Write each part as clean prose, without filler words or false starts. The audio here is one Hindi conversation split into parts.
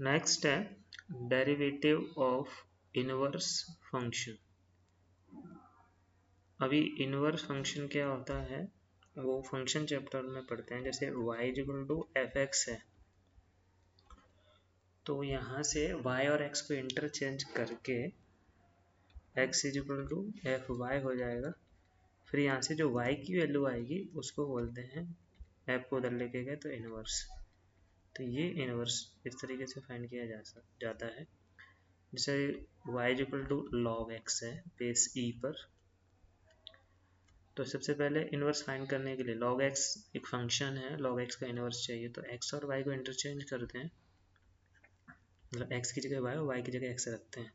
नेक्स्ट है डेरिवेटिव ऑफ इनवर्स फंक्शन। अभी इनवर्स फंक्शन क्या होता है वो फंक्शन चैप्टर में पढ़ते हैं। जैसे y equal to F X है, तो यहाँ से y और x को इंटरचेंज करके x is equal to F Y हो जाएगा। फिर यहाँ से जो y की वैल्यू आएगी उसको बोलते हैं, f को उधर लेके गए तो इनवर्स। तो ये इनवर्स इस तरीके से फाइंड किया जाता है। जैसे y equal to log x है बेस e पर, तो सबसे पहले इनवर्स फाइंड करने के लिए log x एक फंक्शन है, log x का इनवर्स चाहिए तो x और y को इंटरचेंज करते हैं, मतलब x की जगह y और y की जगह x रखते हैं।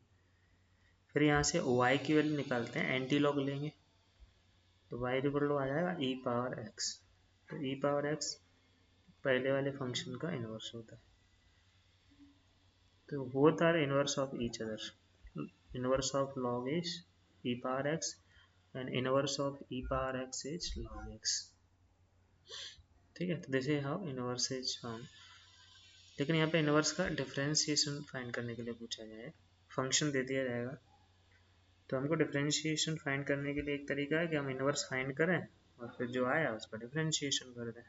फिर यहाँ से y की वैल्यू निकालते हैं, एंटी लॉग लेंगे तो y इक्वल टू आ जाएगा e पावर x। तो e पावर x पहले वाले फंक्शन का इनवर्स होता है। तो both are inverse of each other. Inverse of log is e power x and inverse of e power x is log x। ठीक है, तो this is how inverse is found. लेकिन यहाँ पे इनवर्स का डिफरेंशिएशन फाइंड करने के लिए पूछा जाए, फंक्शन दे दिया जाएगा तो हमको डिफरेंशिएशन फाइंड करने के लिए एक तरीका है कि हम इनवर्स फाइंड करें और फिर जो आया उसका डिफरेंशिएशन कर दें।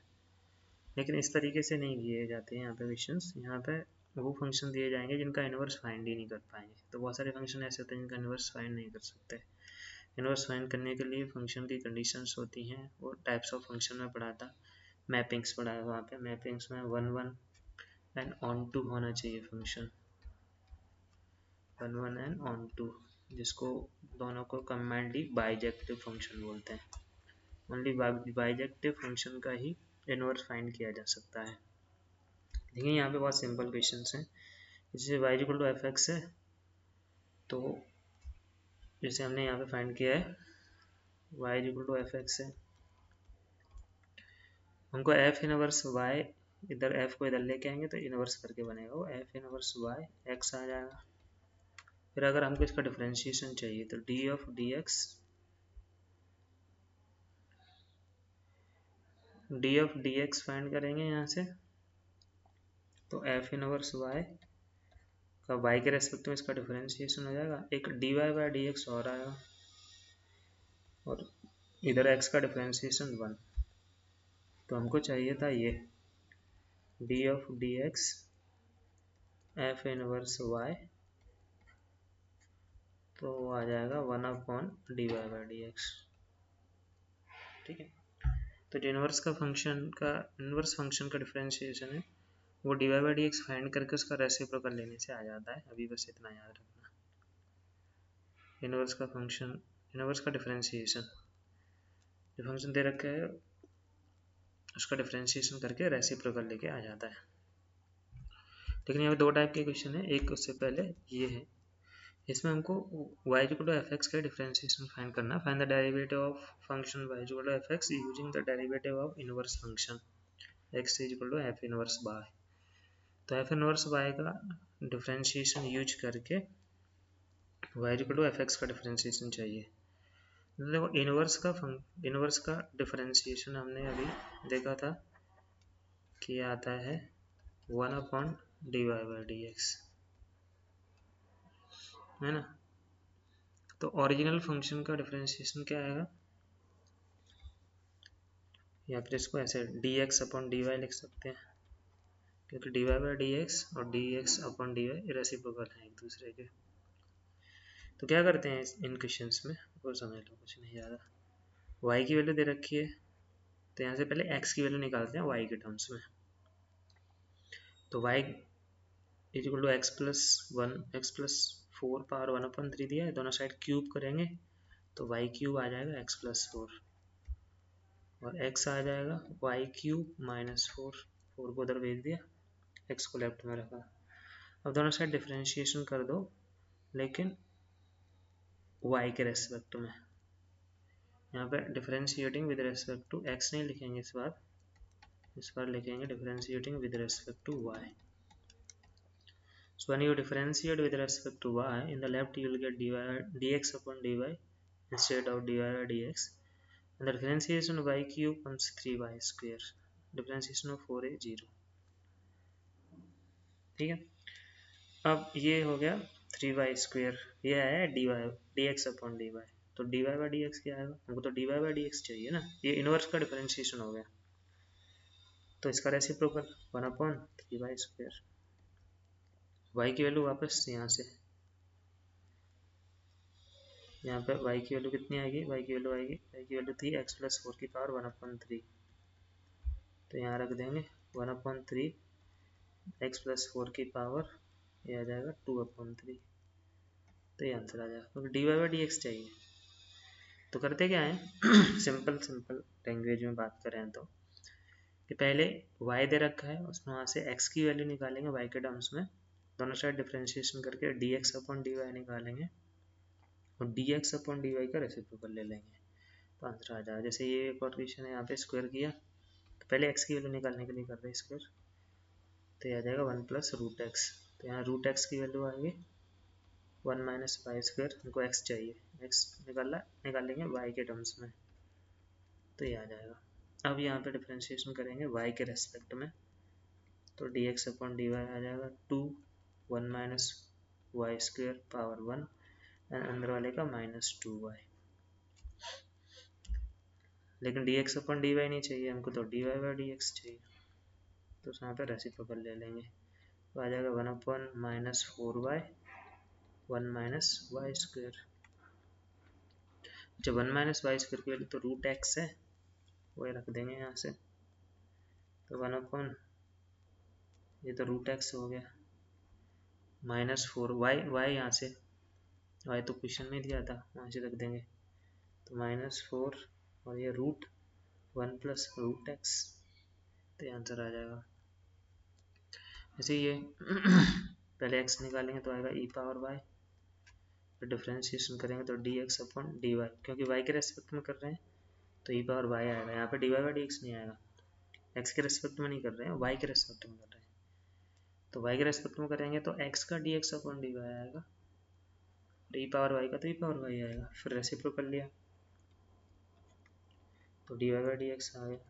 लेकिन इस तरीके से नहीं दिए जाते हैं यहाँ पे क्वेश्चंस। यहाँ पे वो फंक्शन दिए जाएंगे जिनका इनवर्स फाइंड ही नहीं कर पाएंगे। तो बहुत सारे फंक्शन ऐसे होते हैं जिनका इनवर्स फाइंड नहीं कर सकते। इनवर्स फाइंड करने के लिए फंक्शन की कंडीशंस होती हैं, वो टाइप्स ऑफ फंक्शन में पढ़ा था, मैपिंग्स पढ़ाया वहाँ पे। मैपिंग्स में 1 1 एंड ऑन टू होना चाहिए फंक्शन, 1 1 एंड ऑन टू, जिसको दोनों को कम्बाइंडली बाइजेक्टिव फंक्शन बोलते हैं। ओनली बाइजेक्टिव फंक्शन का ही इनवर्स फाइंड किया जा सकता है। देखिए यहाँ पे बहुत सिंपल क्वेश्चन हैं। जैसे y equal to F X है, तो जैसे हमने यहाँ पे फाइंड किया है y equal to F X है, हमको f इनवर्स y, इधर f को इधर लेके आएंगे तो इनवर्स करके बनेगा वो f इनवर्स y x आ जाएगा। फिर अगर हमको इसका डिफरेंशिएशन चाहिए तो d ऑफ dx फाइंड करेंगे यहाँ से, तो f इनवर्स y का y के रेस्पेक्ट में इसका डिफरेंशिएशन हो जाएगा। एक dy बाई dx और आएगा और इधर x का डिफरेंशिएशन 1। तो हमको चाहिए था ये d of dx f inverse y, तो आ जाएगा 1 अपॉन dy बाई dx। ठीक है, तो जो इनवर्स फंक्शन का डिफरेंशिएशन है वो dy बाई dx फाइंड करके उसका रेसिप्रोकल लेने से आ जाता है। अभी बस इतना याद रखना, इनवर्स का डिफरेंशिएशन, जो फंक्शन दे रखा है उसका डिफरेंशिएशन करके रेसिप्रोकल लेके आ जाता है। लेकिन यहाँ पे दो टाइप के क्वेश्चन है, एक उससे पहले ये है, इसमें हमको y equal to F X का डिफरेंशिएशन फाइंड करना। Find the derivative of function y equal to F X using the derivative of inverse function x equal to F inverse y। तो एफ इनवर्स y का डिफरेंशिएशन यूज करके y equal to F X का डिफरेंशिएशन चाहिए। देखो इनवर्स का डिफरेंशिएशन हमने अभी देखा था कि आता है 1 अपॉन dy बाई dx, है ना। तो ओरिजिनल फंक्शन का डिफरेंशिएशन क्या आएगा, या फिर इसको ऐसे dx अपॉन dy लिख सकते हैं, क्योंकि dy बाई dx और dx अपॉन dy रेसिप्रोकल हैं एक दूसरे के। तो क्या करते हैं इन क्वेश्चंस में, वो समझ लो, कुछ नहीं ज़्यादा। y की वैल्यू दे रखी है तो यहाँ से पहले x की वैल्यू निकालते हैं y के टर्म्स में। तो y is equal to X plus 4 power 1/3 दिया है, दोनों साइड क्यूब करेंगे तो y क्यूब आ जाएगा x प्लस 4 और x आ जाएगा y क्यूब माइनस 4 को उधर भेज दिया, x को लेफ्ट में रखा। अब दोनों साइड डिफरेंशिएशन कर दो, लेकिन y के रेस्पेक्ट में। यहाँ पे differentiating with respect to x नहीं लिखेंगे इस बार लिखेंगे differentiating with respect to y। So when you differentiate with respect to y, in the left you will get dx upon dy instead of dy by dx, and the differentiation of y cube comes 3y square, differentiation of 4 is 0। ठीक है, अब ये हो गया 3y², ये आया d y d x upon d y. तो d Y by D x क्या आएगा, हमको तो d Y by D x चाहिए ना, ये इनवर्स का डिफरेंशिएशन हो गया। तो इसका रेसिप्रोकल 1/3y², y की वैल्यू वापस यहाँ से, यहाँ पे y की वैल्यू कितनी आएगी, y की वैल्यू आएगी, y की वैल्यू थी x + 4 की पावर 1/3, तो यहाँ रख देंगे 1/3 x + 4 की पावर, ये आ जाएगा 2/3। तो ये आंसर आ जाएगा, क्योंकि D Y by D x चाहिए। तो करते क्या है सिंपल लैंग्वेज में बात करें तो, कि पहले y दे रखा है, उसमें वहाँ से x की वैल्यू निकालेंगे y के टर्म्स में, दोनों साइड डिफ्रेंशिएशन करके dx अपॉन dy निकालेंगे और dx अपॉन dy का रेसिप्रोकल ले लेंगे, तो आंसर आ जाएगा। जैसे ये एक और क्वेश्चन है, यहाँ पे स्क्वायर किया, तो पहले x की वैल्यू निकालने के लिए कर रहे हैं स्क्वायर, तो ये आ जाएगा 1 + √x। तो यहाँ √x की वैल्यू आएगी 1 - y², हमको x चाहिए, x निकालेंगे y के टर्म्स में, तो ये आ जाएगा। अब यहाँ पे डिफ्रेंशिएशन करेंगे y के रेस्पेक्ट में, तो dx अपॉन dy आ जाएगा 2 1 - y² पावर 1 एंड अंदर वाले का -2y। लेकिन dx अपॉन dy नहीं चाहिए हमको, तो dy बाई dx चाहिए, तो यहाँ पे रेसिप्रोकल ले लेंगे, तो आ जाएगा 1/-4y 1 - y²। जब 1 - y² की वैल्यू तो √x है, वही रख देंगे यहाँ से, तो 1/, ये तो √x हो गया, -4y यहाँ से, y तो क्वेश्चन में दिया था, वहाँ से रख देंगे, तो -4 और ये √1 + √x, तो ये आंसर आ जाएगा। जैसे ये पहले x निकालेंगे तो आएगा e पावर y, फिर डिफ्रेंशिएशन करेंगे तो dx अपॉन dy, क्योंकि y के रेस्पेक्ट में कर रहे हैं तो e पावर y आएगा, यहाँ पे dy बाई dx नहीं आएगा, x के रेस्पेक्ट में नहीं कर रहे हैं, y के रेस्पेक्ट में कर रहे हैं, तो y के रेस्पेक्ट में करेंगे तो x का dx अपॉन dy आएगा, e पावर y का तो e पावर y आएगा, फिर रेसिप्रोकल लिया तो dy बाई dx आ गया,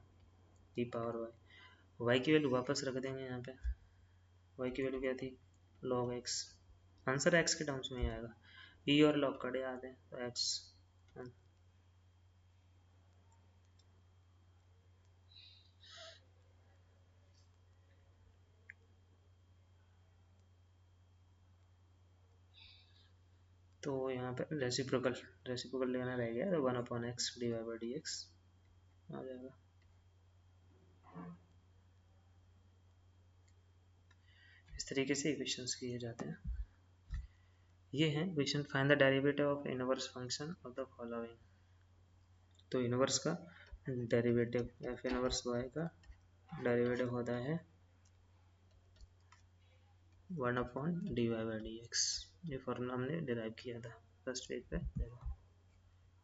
e पावर y की वैल्यू वापस रख देंगे यहाँ पे, y की वैल्यू क्या थी log x, आंसर x के टर्म्स में ही आएगा, e और log कड़े आते हैं तो x, तो यहाँ पे रेसिप्रोकल लेना रह गया, तो 1/x dy बाई dx आ जाएगा। इस तरीके से इक्वेशंस किए जाते हैं। ये है equation, find the derivative of inverse function of the following. तो इनवर्स का डेरिवेटिव f इनवर्स y का डेरिवेटिव होता है 1/dy बाई dx। ये फॉर्मूला हमने डिराइव किया था फर्स्ट पेज पे,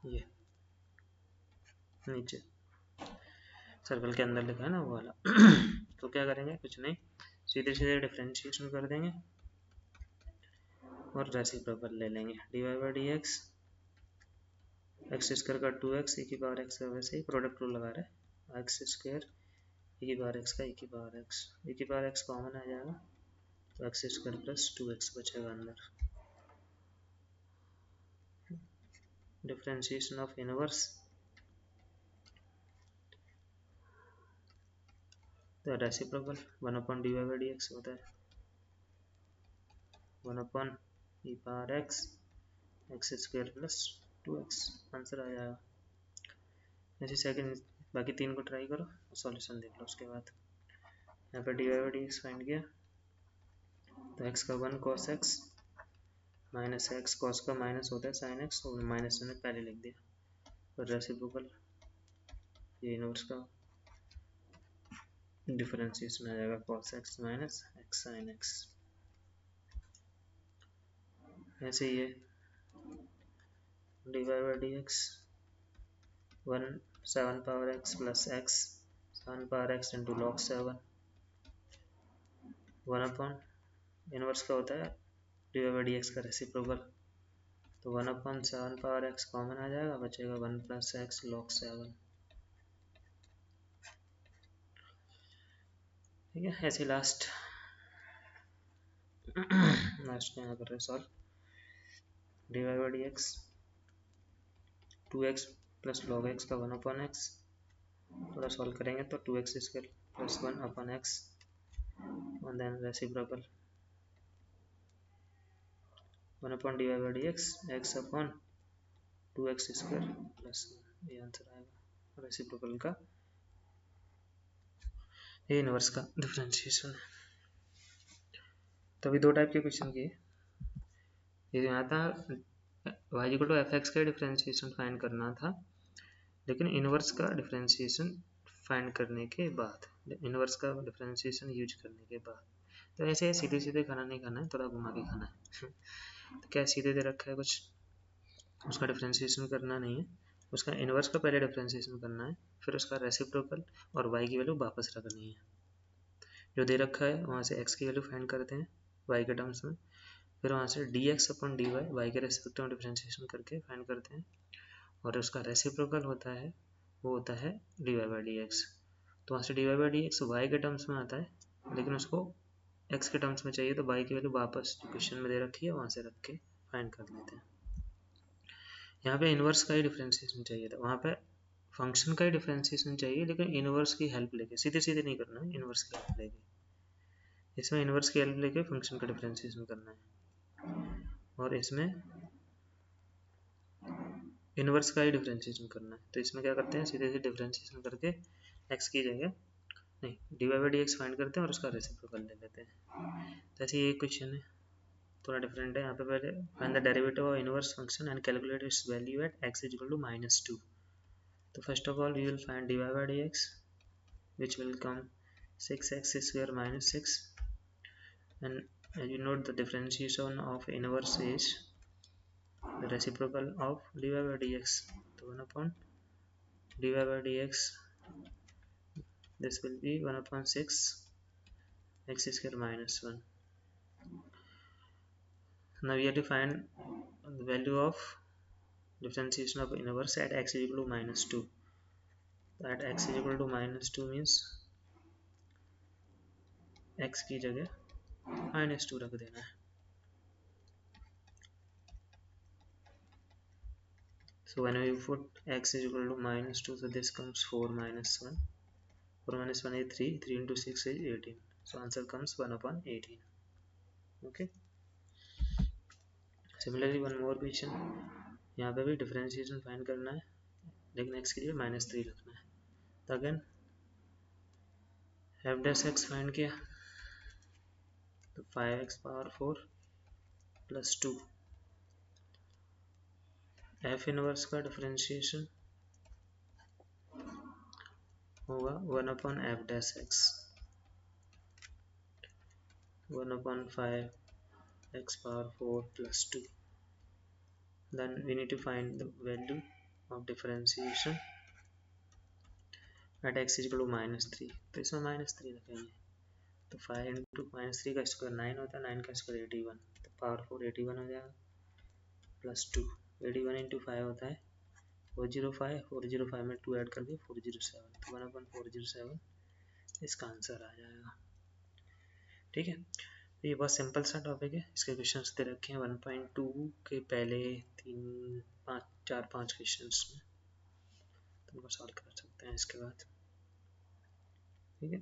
ये नीचे सर्कल के अंदर लिखा है ना वो वाला तो क्या करेंगे, कुछ नहीं, सीधे सीधे डिफरेंशिएशन कर देंगे और रेसिप्रोकल ले लेंगे, dy बाई dx x² का 2x e की पावर x, वैसे ही प्रोडक्ट रूल लगा रहे हैं, x² e की पावर x का e की पावर x कॉमन आ जाएगा, तो x² + 2x बचेगा अंदर। डिफरेंशिएशन ऑफ इनवर्स, तो रेसिप्रोकल 1/dy बाई dx होता है 1/e power x x² + 2x, answer आ जाएगा। जैसे सेकंड, बाकी तीन को ट्राई करो और सॉल्यूशन देख लो उसके बाद। यहाँ पर dy बाई dx फाइंड किया, तो x का 1 cos x -x, cos का माइनस होता है sin x, और माइनस मैंने पहले लिख दिया, और रेसिप्रोकल ये इनवर्स का डिफरेंशिएशन आ जाएगा cos x - x sin x। ऐसे ये dy by dx 7 power x + x 7 power x into log 7 1/, inverse का होता है dy बाई dx का रेसिप्रोकल, तो 1/7 पावर x कॉमन आ जाएगा, बचेगा 1 + x log 7। ठीक है, ऐसे लास्ट लास्ट में यहाँ कर रहे solve dy by dx 2x plus log x का 1 अपॉन एक्स, थोड़ा सॉल्व करेंगे तो 2x square plus 1 upon x और then reciprocal 1 upon dy by dx x upon 2x square plus ये आंसर आएगा रेसिप्रोकल का, ये इनवर्स का डिफरेंशिएशन है। तो अभी दो टाइप के क्वेश्चन किए, ये यहाँ था y equal to F X का डिफरेंशिएशन फाइंड करना था, लेकिन इनवर्स का डिफरेंशिएशन फाइंड करने के बाद, इनवर्स का डिफरेंशिएशन यूज करने के बाद, तो ऐसे सीधे सीधे खाना नहीं खाना है, थोड़ा घुमा के खाना है। तो क्या सीधे दे रखा है कुछ, उसका डिफरेंशिएशन करना नहीं है, उसका इनवर्स का पहले डिफरेंशिएशन करना है, फिर उसका रेसिप्रोकल और y की वैल्यू वापस रखनी है। जो दे रखा है वहाँ से x की वैल्यू फाइंड करते हैं y के टर्म्स में, फिर वहाँ से dx अपॉन dy y के रेस्पेक्टिव में डिफरेंशिएशन करके फाइंड करते हैं, और उसका रेसिप्रोकल होता है वो होता है dy by dx। तो वहाँ से dy by dx y के टर्म्स में आता है, लेकिन उसको x के टर्म्स में चाहिए, तो y की वैल्यू वापस जो क्वेश्चन में दे रखी है वहाँ से रख के फाइंड कर लेते हैं। यहाँ पे इनवर्स का ही डिफरेंशिएशन चाहिए था, वहाँ पे फंक्शन का ही डिफरेंशिएशन चाहिए, लेकिन इनवर्स की हेल्प लेके, सीधे सीधे नहीं करना है, इनवर्स की हेल्प लेके। इसमें इनवर्स की हेल्प लेके फंक्शन का डिफरेंशिएशन करना है, और इसमें इनवर्स का ही डिफरेंशिएशन करना है। तो इसमें क्या करते हैं, सीधे सीधे डिफरेंशिएशन करके x की जगह नहीं dy by dx फाइंड करते हैं और उसका रेसिप्रोकल ले लेते हैं। तो ऐसे ये क्वेश्चन है, थोड़ा डिफरेंट है। यहाँ पे पहले find the derivative of inverse function and calculate its value at x is equal to -2। तो first of all we will find dy by dx which will come 6x square minus 6, and as you note the differentiation of inverse is the reciprocal of dy by dx, so 1 upon dy by dx, this will be 1 upon 6 x square minus 1. Now we have to find the value of differentiation of inverse at x is equal to -2. At x is equal to -2 means x की जगह -2 रख देना है। So when we put x is equal to -2, so this comes 4 minus 1. 4 minus 1 is 3. 3 into 6 is 18. So answer comes 1 upon 18. Okay. Similarly one more question. यहाँ पे भी डिफरेंशिएशन फाइंड करना है, लेकिन x के लिए -3 रखना है। तो again f dash x find किया, तो 5x power 4 plus 2, f inverse का डिफरेंशिएशन होगा 1 upon f dash x, 1 upon 5x power 4 plus 2. Then we need to find the value of differentiation at x is equal to -3. तो इसमें -3 रखेंगे, तो 5 इंटू -3 का स्क्वायर 9 होता है, 9 का स्क्वायर 81, तो पावर 4 81 हो जाएगा, प्लस 2, 81 इंटू 5 होता है 405, 405 में 2 ऐड करके 407, तो 1 upon 407 इसका आंसर आ जाएगा। ठीक है, तो ये बहुत सिंपल सा टॉपिक है, इसके क्वेश्चंस दे रखे हैं 1.2 के पहले 4-5 क्वेश्चंस में, तो उनको सॉल्व कर सकते हैं इसके बाद। ठीक है।